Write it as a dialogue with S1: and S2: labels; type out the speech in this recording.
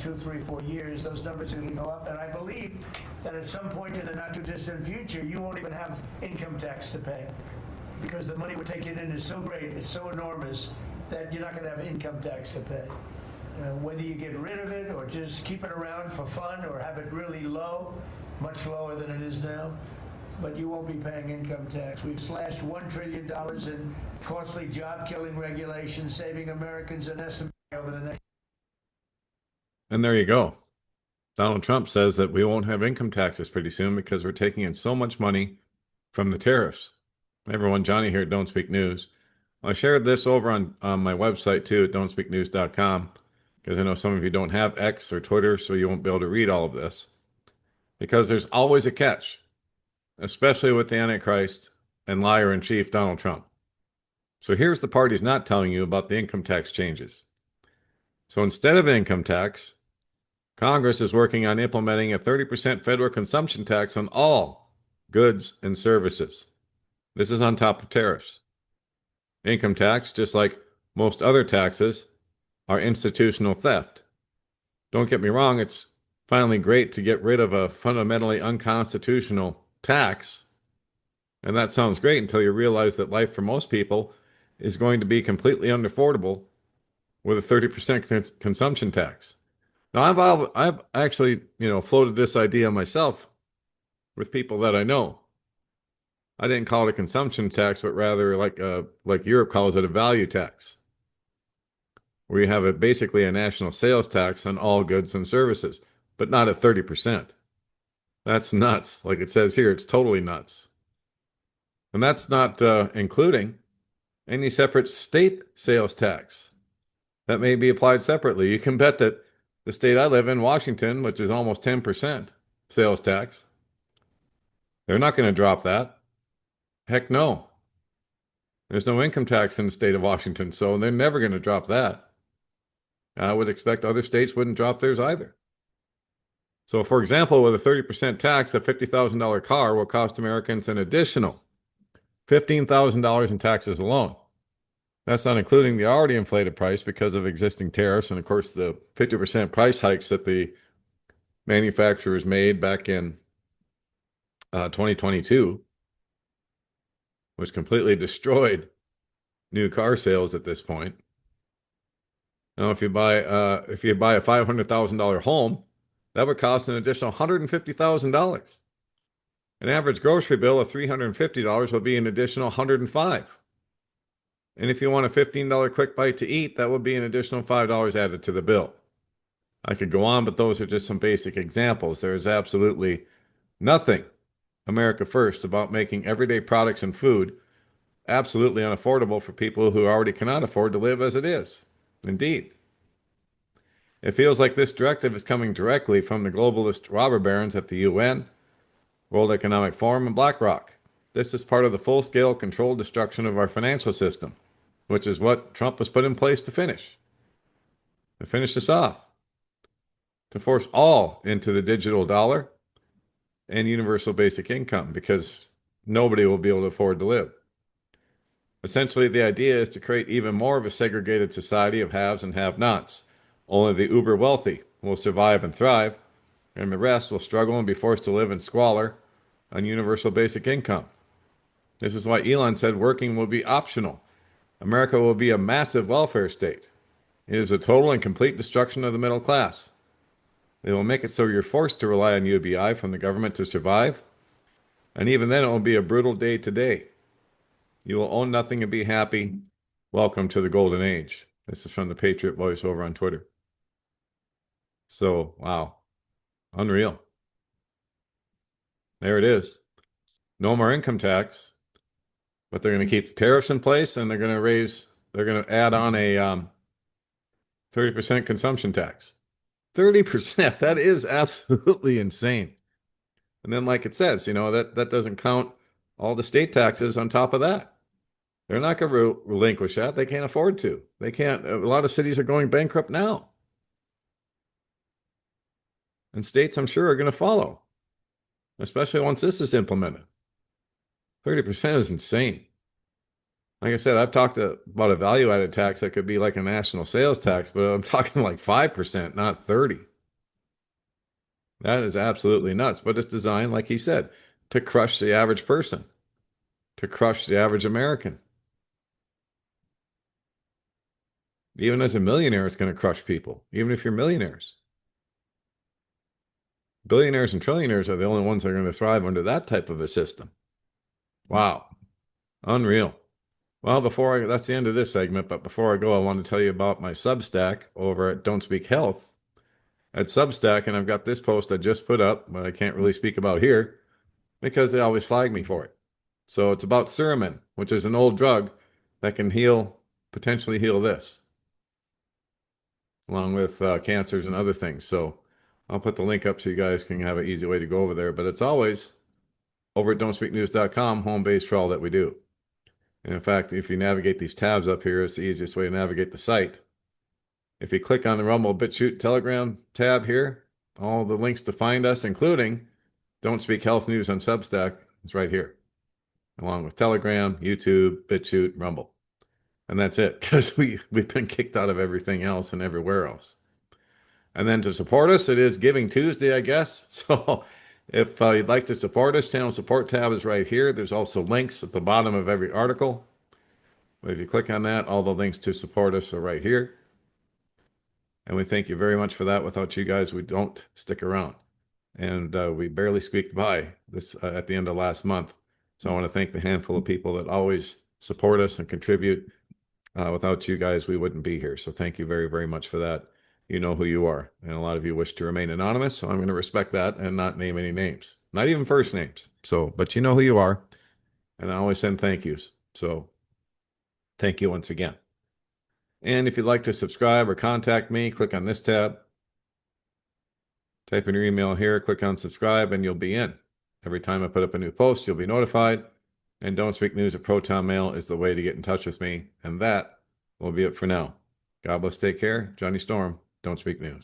S1: 2, 3, 4 years, those numbers are going to go up. And I believe that at some point in the not too distant future, you won't even have income tax to pay because the money we're taking in is so great, it's so enormous that you're not going to have income tax to pay. Whether you get rid of it or just keep it around for fun or have it really low, much lower than it is now, but you won't be paying income tax. We've slashed $1 trillion in costly job-killing regulations, saving Americans an estimate over the next.
S2: And there you go. Donald Trump says that we won't have income taxes pretty soon because we're taking in so much money from the tariffs. Hey everyone, Johnny here at Don't Speak News. I shared this over on my website too at don'tspeaknews.com because I know some of you don't have X or Twitter, so you won't be able to read all of this. Because there's always a catch, especially with the Antichrist and liar-in-chief Donald Trump. So here's the part he's not telling you about the income tax changes. So instead of income tax, Congress is working on implementing a 30% federal consumption tax on all goods and services. This is on top of tariffs. Income tax, just like most other taxes, are institutional theft. Don't get me wrong, it's finally great to get rid of a fundamentally unconstitutional tax. And that sounds great until you realize that life for most people is going to be completely unaffordable with a 30% consumption tax. Now, I've actually, floated this idea myself with people that I know. I didn't call it a consumption tax, but rather like Europe calls it a value tax, where you have basically a national sales tax on all goods and services, but not at 30%. That's nuts. Like it says here, it's totally nuts. And that's not including any separate state sales tax that may be applied separately. You can bet that the state I live in, Washington, which is almost 10% sales tax, they're not going to drop that. Heck no. There's no income tax in the state of Washington, so they're never going to drop that. I would expect other states wouldn't drop theirs either. So, for example, with a 30% tax, a $50,000 car will cost Americans an additional $15,000 in taxes alone. That's not including the already inflated price because of existing tariffs and, of course, the 50% price hikes that the manufacturers made back in 2022, which completely destroyed new car sales at this point. Now, if you buy a $500,000 home, that would cost an additional $150,000. An average grocery bill of $350 would be an additional $105. And if you want a $15 quick bite to eat, that would be an additional $5 added to the bill. I could go on, but those are just some basic examples. There is absolutely nothing America first about making everyday products and food absolutely unaffordable for people who already cannot afford to live as it is. Indeed. It feels like this directive is coming directly from the globalist robber barons at the UN, World Economic Forum, and BlackRock. This is part of the full-scale controlled destruction of our financial system, which is what Trump was put in place to finish this off, to force all into the digital dollar and universal basic income, because nobody will be able to afford to live. Essentially, the idea is to create even more of a segregated society of haves and have-nots. Only the uber wealthy will survive and thrive, and the rest will struggle and be forced to live in squalor on universal basic income. This is why Elon said working will be optional. America will be a massive welfare state. It is a total and complete destruction of the middle class. They will make it so you're forced to rely on UBI from the government to survive, and even then it will be a brutal day to day. You will own nothing and be happy. Welcome to the golden age. This is from the Patriot Voice over on Twitter. So, wow. Unreal. There it is. No more income tax, but they're going to keep the tariffs in place, and they're going to add on a 30% consumption tax. 30%. That is absolutely insane. And then, like it says, that doesn't count all the state taxes on top of that. They're not going to relinquish that. They can't afford to. They can't. A lot of cities are going bankrupt now. And states, I'm sure, are going to follow, especially once this is implemented. 30% is insane. Like I said, I've talked about a value-added tax that could be like a national sales tax, but I'm talking like 5%, not 30%. That is absolutely nuts. But it's designed, like he said, to crush the average person, to crush the average American. Even as a millionaire, it's going to crush people, even if you're millionaires. Billionaires and trillionaires are the only ones that are going to thrive under that type of a system. Wow. Unreal. Well, that's the end of this segment, but before I go, I want to tell you about my Substack over at Don't Speak Health at Substack, and I've got this post I just put up, but I can't really speak about here because they always flag me for it. So it's about Suramin, which is an old drug that can potentially heal this, along with cancers and other things. So I'll put the link up so you guys can have an easy way to go over there. But it's always over at don'tspeaknews.com, home base for all that we do. And in fact, if you navigate these tabs up here, it's the easiest way to navigate the site. If you click on the Rumble, BitChute, Telegram tab here, all the links to find us, including Don't Speak Health News on Substack, is right here, along with Telegram, YouTube, BitChute, Rumble. And that's it, because we've been kicked out of everything else and everywhere else. And then to support us, it is Giving Tuesday, I guess. So if you'd like to support us, channel support tab is right here. There's also links at the bottom of every article. But if you click on that, all the links to support us are right here. And we thank you very much for that. Without you guys, we don't stick around. And we barely squeaked by this at the end of last month. So I want to thank the handful of people that always support us and contribute. Without you guys, we wouldn't be here. So thank you very, very much for that. You know who you are. And a lot of you wish to remain anonymous. So I'm going to respect that and not name any names, not even first names. So, but you know who you are. And I always send thank yous. So thank you once again. And if you'd like to subscribe or contact me, click on this tab. Type in your email here, click on subscribe, and you'll be in. Every time I put up a new post, you'll be notified. And Don't Speak News at Proton Mail is the way to get in touch with me. And that will be it for now. God bless, take care. Johnny Storm, Don't Speak News.